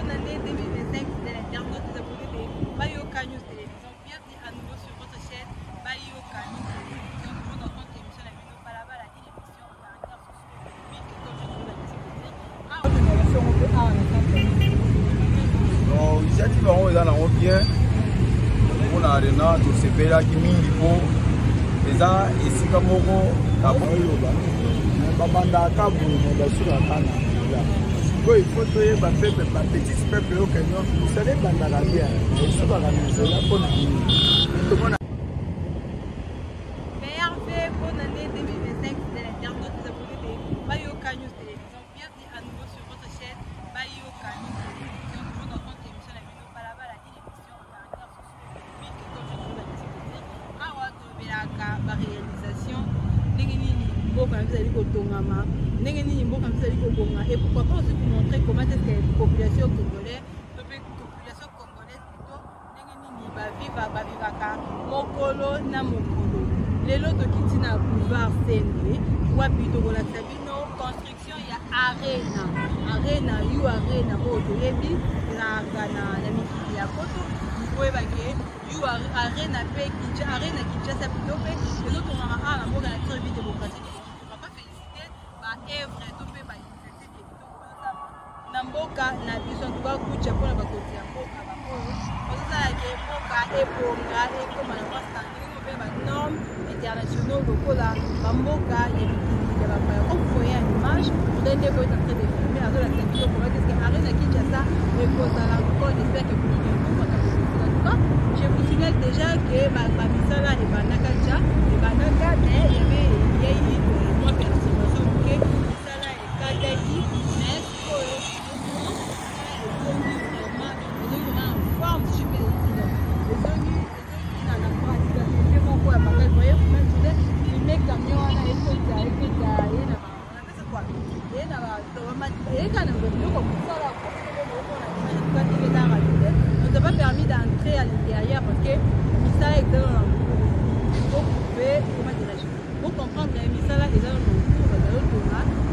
bonne année 2025 de l'internaute des abonnés de Bayoka News Télévision. Bienvenue à nouveau sur votre chaîne Bayoka News Télévision. Toujours dans votre émission La Mino Balabala, une émission en caractère socio-économique comme je trouve la discuter. Donc, initiative on est dans bien. On a arena to sepela kimingi po eza esika moko na boyoba. Babanda kabu na basura kana. Il faut que les petits peuples au Kenya, vous savez, dans la vie, ils sont dans la maison, là, pour nous. Merveille, bonne année 2025 de l'internaute des abonnés de Bayoka News Télévision. Bienvenue à nouveau sur votre chaîne Bayoka News Télévision. Toujours dans votre émission La Mino Balabala, une émission en caractère socio-économique comme je trouve la discuter. Awa tobelaka ba réalisation ndenge nini mboka ezali kotongama ndenge nini mboka ezali kobonga et pourquoi pas aussi vous montrer comment est-ce que la population congolaise plutôt ndenge nini bavivaka mokolo na mokolo lelo tokiti na boulevard Sendwe wapi tokolakisa bino construction ya arena yu arena oyo toyebi ezalaka na mikili ya poto oyebake yu arena mpe arena Kinshasa plutôt mpe ezotongama awa na mboka na République démocratique œuvre to pe ba initiative kitoko na mboka na biso tuka kucha pona bakoti ya mboka ba oyo osala ke mboka ebonga ekoma na standing no pe ba normes internationaux lokola ba mboka ya mikili ya ba paya comme vous voyez en image ndenge ko est en train de filmer à la télévision pour dire que arena Kinshasa et kozala encore j'espère que vous allez nous en tout je vous signale déjà que ba misala et ba nakaja et ba naka mais il y avait moi personnellement on n'a pas permis d'entrer à l'intérieur parce que Misala est dans le pour comprendre que Misala est dans le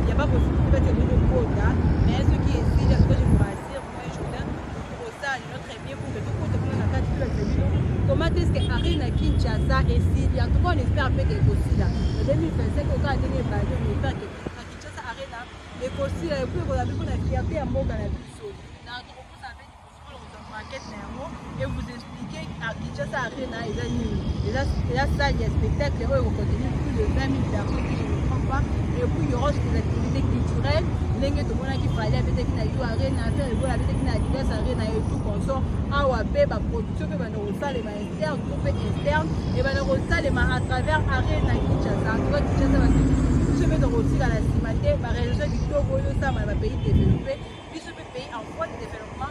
il n'y a pas possibilité de le quota, mais ce qui est ici, ce que je vous rassure, moi je vous donne pour ça, très bien pour que tout le monde ait la carte. Comment est-ce que Arena Kinshasa est ici? En tout cas, on espère un peu qu'elle est aussi là. En 2025, on a gagné on espère que Kinshasa Arena est aussi là. Et puis, on a vu qu'on a fierté à Moga la Bissau. Dans notre groupe, vous avez et vous expliquez à Kinshasa Arena, il y a ça, il y a spectacle, il y a plus de 20 000 personnes, si je ne me trompe pas. Et puis il y aura des activités culturelles. Lengue to mona ki fallait avec qui na yo arena faire le avec qui na Adidas arena et tout consort awa pe ba production pe ba no sale ba interne tout pe externe et ba no sale à travers arena Kinshasa to Kinshasa ba se met dans aussi à la cimate ba région du Togo yo ça ba pays développé puis ce pays en voie de développement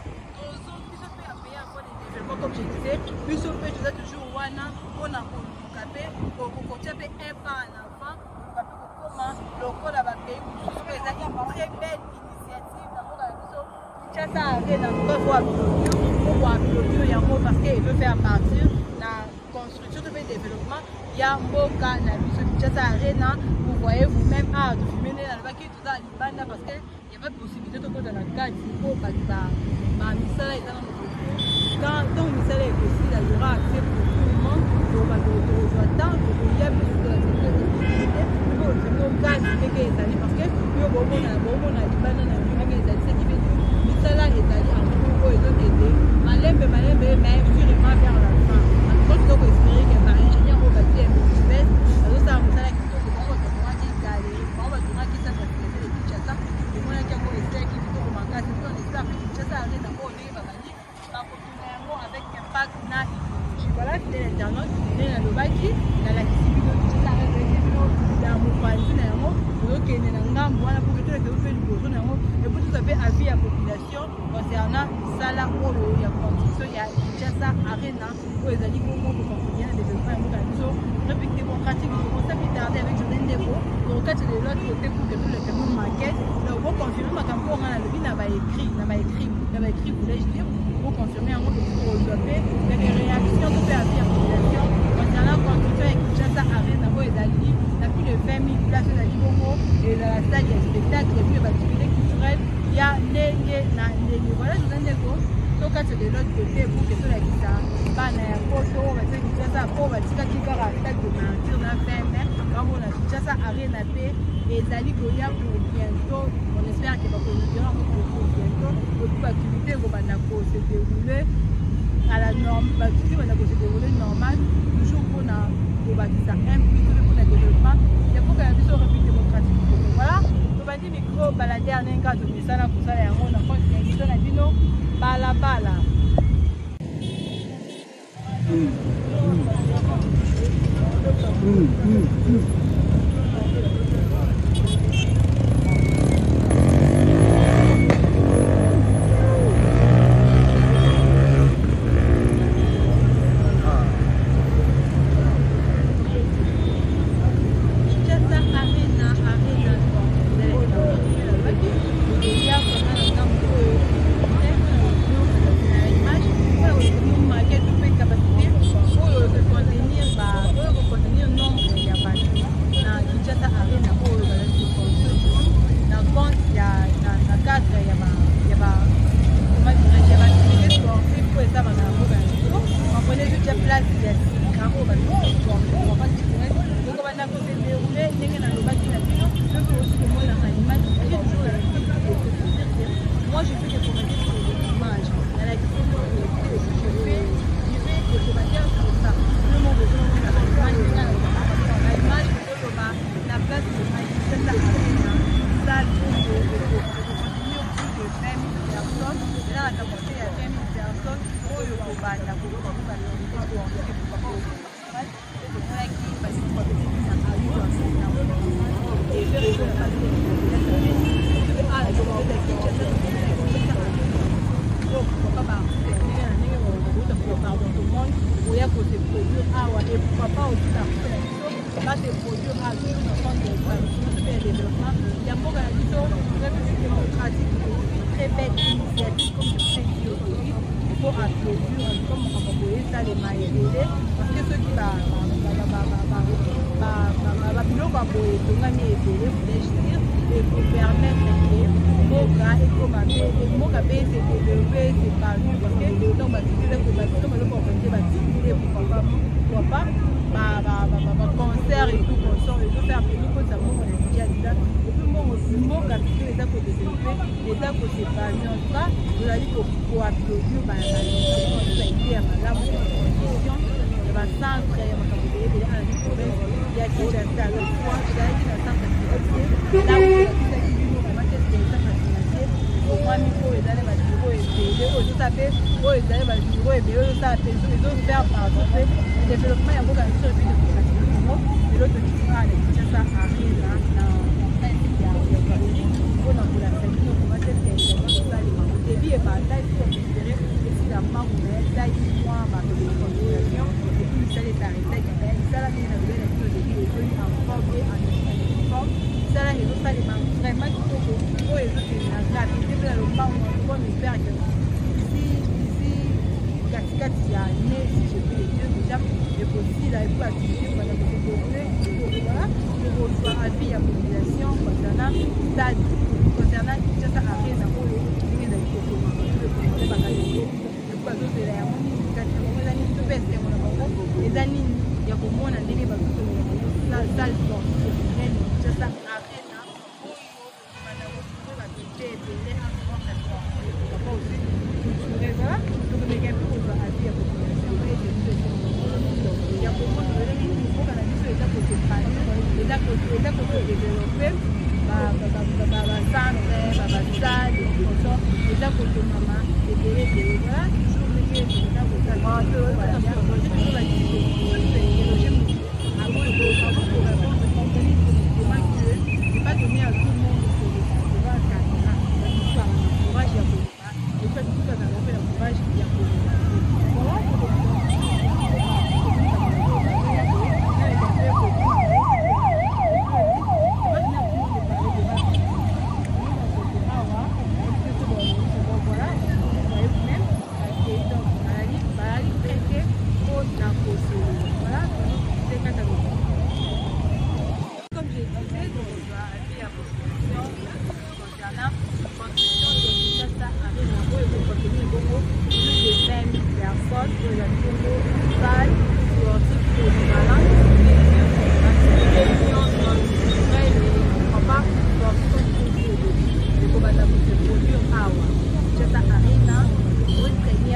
comme je disais, puis on peut toujours wana on a capé pour continuer un pas en avant comment local a pays une très belle initiative d'abord Kinshasa Arena pour applaudir yango parce qu'il veut faire partir la construction de développement il y a Mboka na biso Kinshasa Arena vous voyez vous-même à filmer dans le tout ça libanda parce que il y a pas de possibilité de dans la carte pour pas misala est dans quand vous allez aussi, il y aura accès pour tout le monde, donc on va attendre, il y a plus de la sécurité, il faut que gaz est allé parce que nous avons des bananes qui fait du salaire est allé en cours et donc aider, malembe, mais sûrement vers la fin. En tout cas, vous espérez que par ingénieur, on va dire un peu plus bête, alors ça vous allez quitter le monde, on va dire d'aller, on va dire qui ça va se laisser les Kinshasa, et moi, il y a un essai qui est au magasin, on espère que Kinshasa arrive d'abord, on va gagner. Avec impact na idéologie. Voilà, c'était l'internaute, il y a le baki, il y a l'activité de la région, il y a mon panzi, il y a mon donc il y a un gamme, voilà pour que tout le monde fait du besoin, et pour tout ça fait avis à la population concernant Sala Olo, il y a construction, il y a Kinshasa Arena, où les animaux pour continuer à développer un mot République démocratique, on s'est fait tarder avec Jordan Debo, donc quand c'est de l'autre côté pour que tout le monde maquette, donc pour confirmer ma campagne, on a écrit, voulais-je dire, pour confirmer un mot de développer les réactions de la population concernant la construction avec Kinshasa Arena, où il y a plus de 20 000 places de la Libongo et la salle de spectacle et puis l'activité culturelle, il y a Nenge na ndenge voilà toza ndeko tokati de l'autre côté pour que tolakisa bana ya poto batie Kinshasa po batikaki kaka stade de martyr na ferme bamona Kinshasa arena pe ezali koya pour bientôt on espère que bakoinaugurer pour bientôt beaucoup d'activités kobanda kose dérouler à la norme batuki banda kose dérouler normal toujours mpona kobakisa un plus mpona développement ya mboka ya biso république démocratique du Congo voilà tobandi micro balade ya ndenge tomisala kosala yango na konti ya biso na bino balabala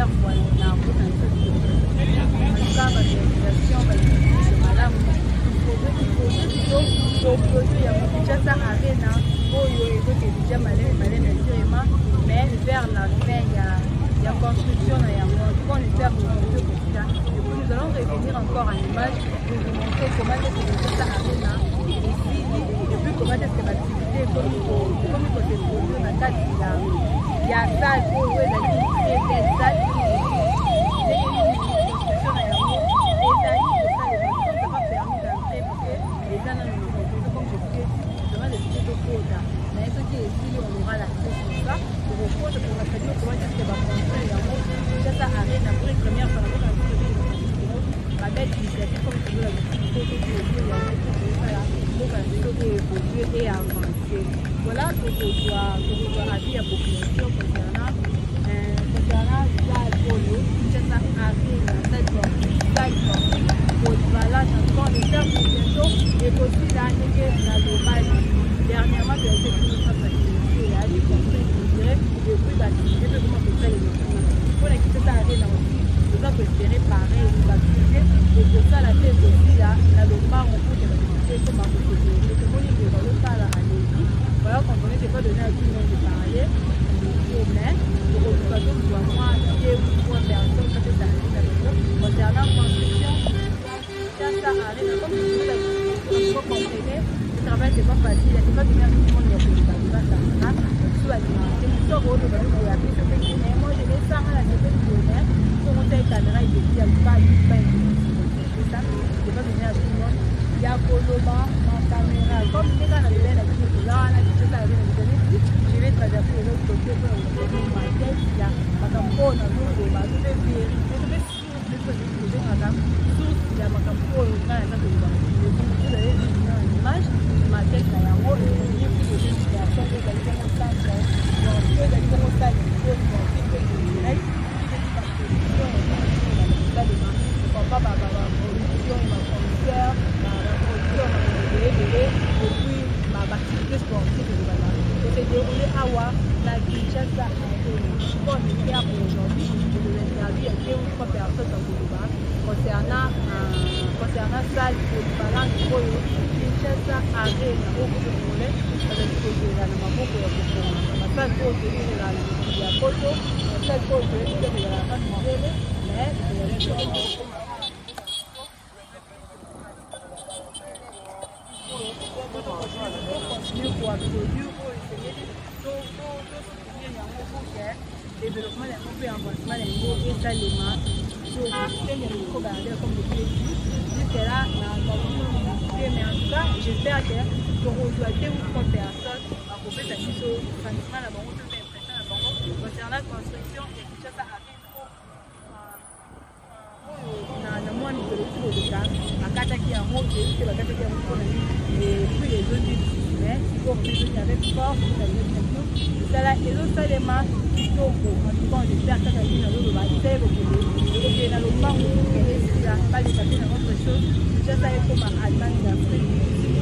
faire voilà en tout cas ma réalisation va être madame il faut plutôt produire déjà ça arena oyo ezoke déjà maleme vraiment mais vers la fin il y a construction na yango quand on espère que nous allons revenir encore en image pour vous montrer comment est-ce que déjà ça arena ici et puis comment est-ce que l'activité comme il faut se produire na kati ya salle oyo ezali très belle salle mais ce qui est ici, on aura la clé sur ça. Pour reprendre, pour la famille, comment est-ce qu'elle va construire déjà ça arrête pour une première fois. La belle initiative, comme tu veux, la il faut évoluer et avancer. Voilà ce que je dois dire à la population concernant la polo, déjà ça arrête, voilà, encore les termes de bientôt et aussi l'année que la globale. Dernièrement, il y a été plus de il y a des conseils directs et puis d'activité de comment on fait les documents. Pour la quitter ça arrive là aussi, on doit espérer pareil, on va activer et pour ça la tête aussi là, le bar on peut l'activité comme à côté de nous. C'est bon, il y a le pas là à l'église. Voilà, quand on n'est pas donné à tout le monde de parler, mais pour l'occasion de voir moi, deux ou trois personnes, ça peut arriver là concernant la construction, ça arrive comme je vous l'ai dit, il faut comprendre. Le travail c'est pas facile, c'est pas donné à tout le monde de faire ça. Sous alimenter, nous sommes au niveau de la piste de mais moi je vais ça à la tête du honneur, pour monter la caméra et dire qu'il n'y a pas c'est ça, c'est pas donné à tout le monde. Il y a Coloma, ma caméra, comme c'est quand on avait la vidéo là, on a dit que ça avait une donnée, je vais traverser de l'autre côté pour ma tête, il y a ma campone, ma tout est vérifié, tout est sûr, tout est sûr, madame, tout il y a ma campone, il y a ça de vous avez vu une image. Ma tête là, il y a un rôle, il y a plus de personnes qui ont des constantes, qui ont des constantes, qui ont des directs, papa, ma production, ma fournisseur, ma production, et puis ma activité sportive, c'est déroulé à Wa, la Kinshasa, pour aujourd'hui, je vais interviewer deux ou trois personnes dans le débat concernant ça, il faut parler de Kinshasa arena beaucoup de volets avec ce que j'ai là dans ma boucle de la salle pour tenir la photo, la salle pour tenir la face modèle, mais continuer pour absolument pour essayer de développement d'un peu avancement d'un niveau et ça les mains sur le micro-barrière comme je l'ai dit jusqu'à là mais en tout cas j'espère que pour rejoindre ou trois personnes à propos de la mission pratiquement la banque de l'impression la banque concernant la construction et tout ça arrive na moi mitologie de cas akataki ya moto et bakataki ya moto et puis les autres mais pour plus avec force ça là et l'autre élément kitoko en tout cas on espère que ça va venir dans le bassin et dans le banc et là pas de passer dans autre chose déjà ça est comme Allemagne d'Afrique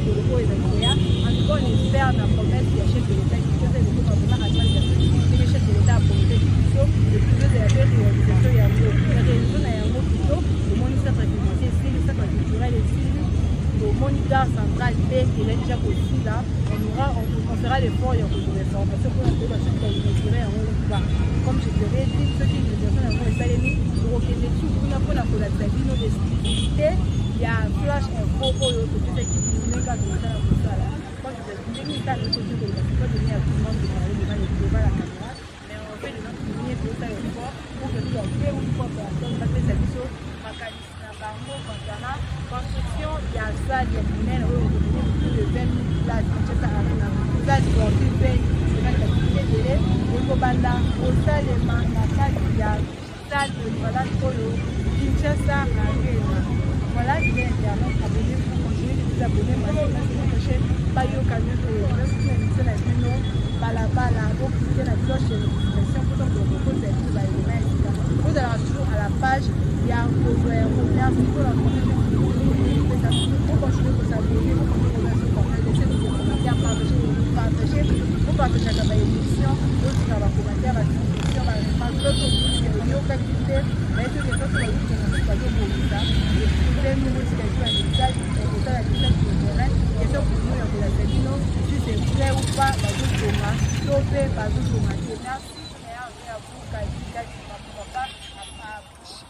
de l'eau et en tout cas on espère dans la promesse du chef de l'État qui fait le comme Allemagne d'Afrique et le chef de l'État a promis le plus de la réalisation il y a un mot plutôt le moniteur financier ici le secteur culturel ici le moniteur central B qui est déjà possible là on fera l'effort et on fera des formations pour la population qui a inauguré en haut comme je te l'ai dit ceux qui inaugurent en haut et Salemi pour obtenir tout pour la collaboration nos spécificités il y a un flash info pour le côté qui n'est pas comme ça là quand je te dis que le côté de la pas donner à tout le monde de parler devant la caméra mais on fait de notre premier pour faire l'effort pour que tu as fait ou trois personnes parce que c'est une chose concernant construction, il y a ça, il y a plus de 20 000 places, places sportives, c'est une activité de l'aide, au Kobanda, au Salema, la salle, il y a salle de voilà, Polo, Kinshasa, Arena. Voilà, il y a Internet, abonnez-vous pour continuer de vous abonner, maintenant, c'est notre chaîne, Bayo Camion, c'est une émission à Pino, Balabala, vous cliquez la cloche de notification pour que vous proposez tout, vous allez toujours à la page. Il y a un couvert, merci pour la première vidéo. Vous continuez de vous abonner, vous continuez de vous partager, de vous partager. faut pas que chacun ait une émission, aussi dans la commentaire, la discussion, la réponse, il y a aucun critère, mais c'est que ça, c'est pas de bon ça. Et puis, c'est nous aussi qui avons un message, et ça, la question qui est vraie, et ça, pour nous, on a dit non, si c'est vrai ou pas, pas de Thomas, sauver, pas de Thomas. Merci, et à vous, Kaki, papa, à Bouchi.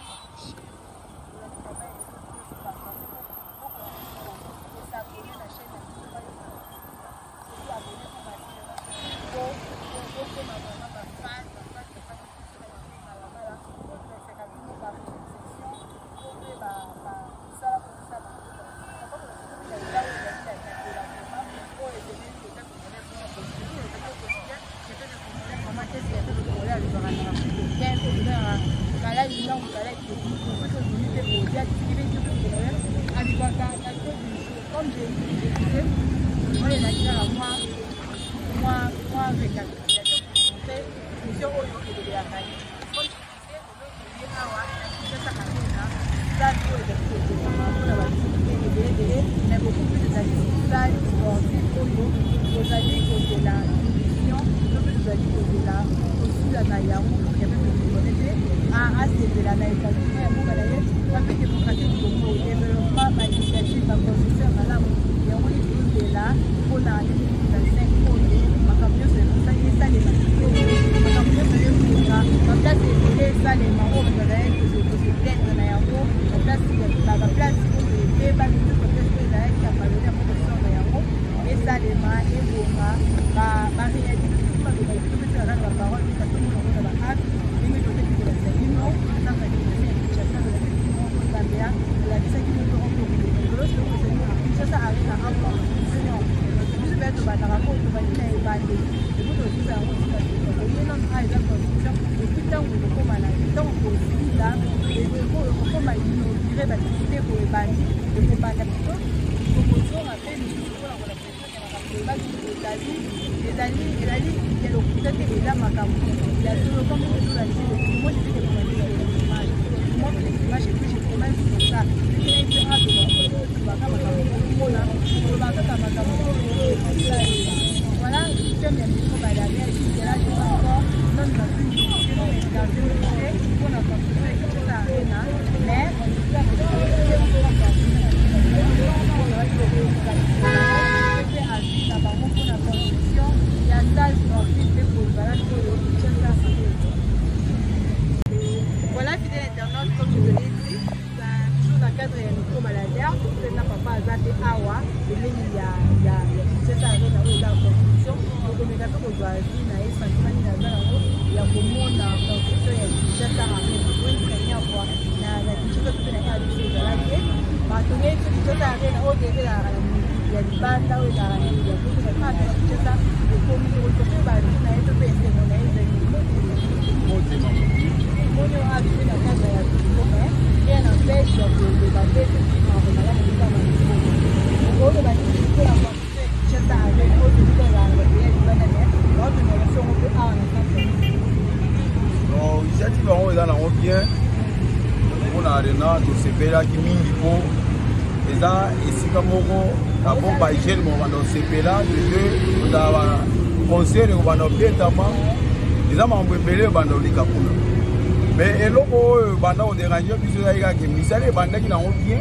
Mais eloko banda o déranger biso ya ke misala banda ki na on bien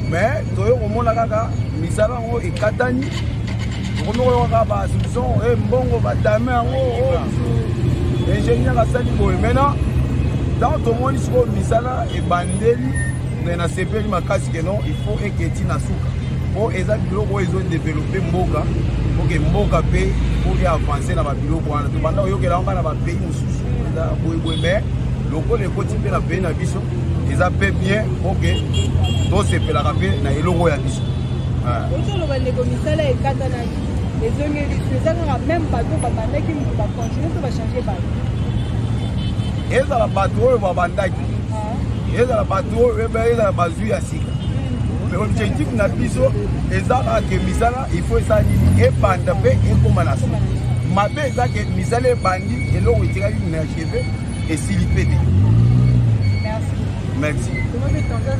mais toyo komona kaka misala ngo ekatani komoko kaka ba solution mbongo ba dame ngo ingénieur asali boye maintenant dans tout monde siko misala e bandeli na sepeli makasi que non il faut eketi na suka po eza biloko ezo développer mboka pour que mboka pe pour y avancer na ba biloko wana to banda oyokela nga na ba pays mususu eza boye mais loko le koti pe na pays na biso eza pe bien OK to sepela pe na eloko ya biso oto lo bande ko misala e katana ezongeli ezanga même bato babandaki mutu ba continuer to ba changer bato eza la bato oyo babandaki eza la bato oyo eza la bazu ya sika mais objectif na biso eza que misala il faut ça ni e banda pe e koma na suka mabe eza que misala e bandi eloko etikaki na cheve et s'il peut. Merci. Merci. Merci.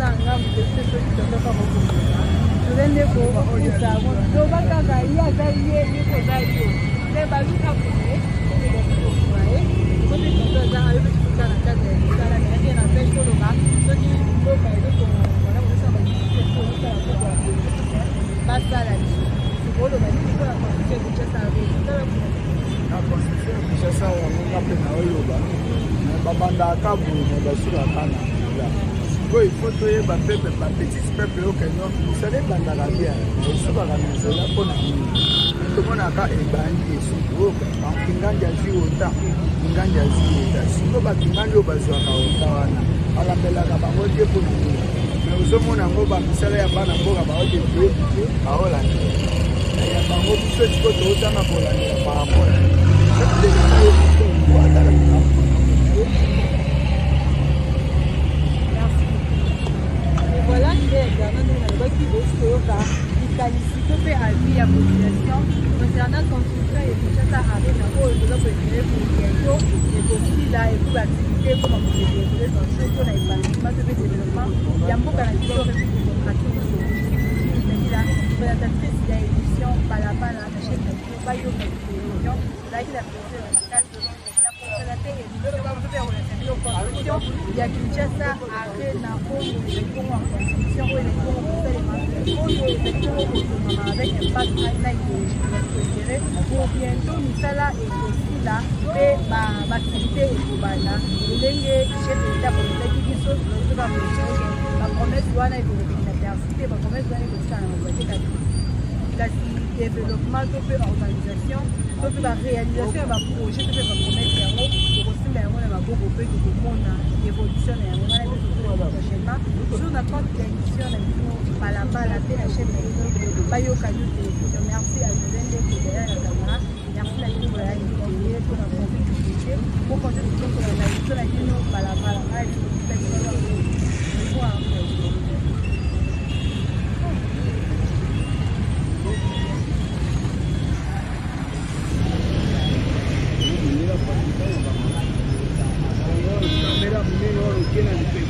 les baluka pour les comme ils sont dans avec tout ça la tête ça la rien à faire sur le bas ce qui faut pas de ton voilà on ça va dire pour ça pas ça là c'est bon le mari pour la construction de ça la construction de ça on a fait na oyoba babanda kabu na basura kana oui il faut que ba peuple ba petit peuple au Kenya vous savez banda la bien et ça va la maison là pour tout le monde a ebandi esuku bakinganja ziota nganja ziota siko bakinganja bazwaka utawana alambelaka bango te pour mais ozomona ngo bamisala ya bana mboka baote pe baolanda ya bango biso tiko tozanga kolandela par rapport voilà qualifié à vie à population concernant construction et tout ça avec un rôle de l'autre côté pour bientôt et aussi là et pour l'activité comme on peut développer dans ce qu'on a épanouissement de développement il y a beaucoup de choses qui sont pratiques là présentatrice de l'édition Palapa la chaîne de Bayo télévision là il a posé la case de il y a Kinshasa arrêt na oyo en construction oyo avec un pas pour bientôt misala et aussi là mais ma activité est globale ndenge chef de l'État pour les qui sont dans la promesse wana et pour la diversité la promesse wana et ça la développement de l'organisation de la réalisation de projet de la promesse évolution prochainement sur notre télévision par la chaîne Bayo Kanyou télévision. Merci à Julien qui est derrière la caméra. Merci à vous pour la publicité pour continuer sur la vidéo par la Mira,